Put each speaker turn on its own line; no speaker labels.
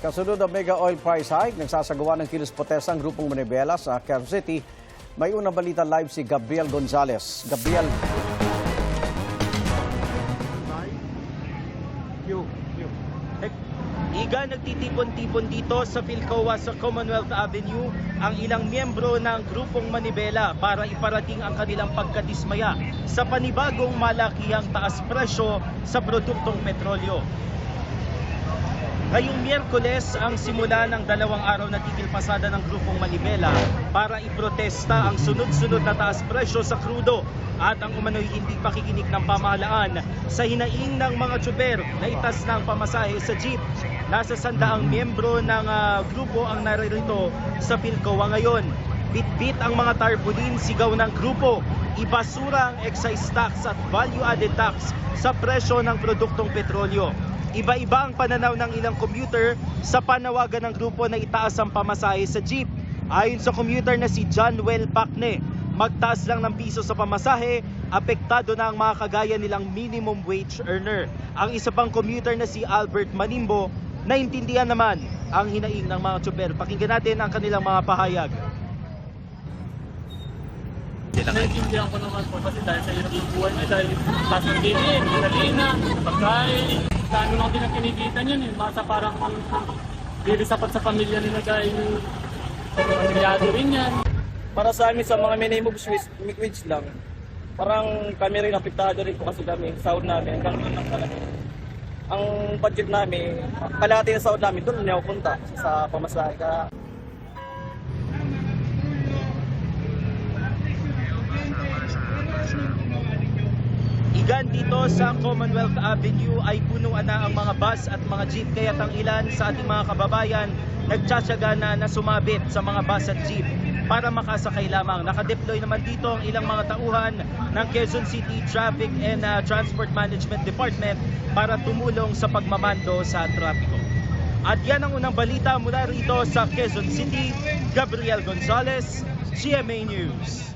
Kasunod ng mega oil price hike, nagsasagawa ng kilos protesta ang grupong Manibela sa Quezon City. May unang balita live si Gabriel Gonzales. Gabriel.
Iga, nagtitipon-tipon dito sa Philcoa sa Commonwealth Avenue ang ilang miyembro ng grupong Manibela para iparating ang kanilang pagkadismaya sa panibagong malakihang taas presyo sa produktong petrolyo. Ngayong Miyerkules ang simula ng 2 araw na tigil pasada ng grupong Manibela para iprotesta ang sunod-sunod na taas presyo sa krudo at ang umano'y hindi pakikinig ng pamahalaan sa hinaing ng mga tsuper na itas ng pamasahe sa jeep. Nasa 100 miyembro ng grupo ang naririto sa Philcoa ngayon. Bit-bit ang mga tarpaulin, sigaw ng grupo, ibasura ang excise tax at value-added tax sa presyo ng produktong petrolyo. Iba-iba ang pananaw ng ilang commuter sa panawagan ng grupo na itaas ang pamasahe sa jeep. Ayon sa commuter na si John Well Pacne, magtaas lang ng piso sa pamasahe, apektado na ang mga kagaya nilang minimum wage earner. Ang isa pang commuter na si Albert Manimbo, naintindihan naman ang hinaing ng mga tsuper. Pakinggan natin ang kanilang mga pahayag.
Naintindihan ko naman po kasi dahil sa hirap ng buhay niya, dahil taas ng diin, gasolina, pagkain, paano lang din ang kinikita niyan eh. Basta parang hindi sapat sa pamilya nila dahil pamilyado rin yan.
Para sa amin sa mga minimum wage lang, parang kami rin apektado rin po kasi kami, sahod namin, hanggang doon lang talaga. Ang budget namin, kalahati ng sahod namin, doon na punta sa pamasahe.
Igan, dito sa Commonwealth Avenue ay punuan na ang mga bus at mga jeep, kaya't ang ilan sa ating mga kababayan nagtsatsaga na sumabit sa mga bus at jeep para makasakay lamang. Nakadeploy naman dito ang ilang mga tauhan ng Quezon City Traffic and Transport Management Department para tumulong sa pagmamando sa trapiko. At yan ang unang balita mula rito sa Quezon City. Gabriel Gonzales, GMA News.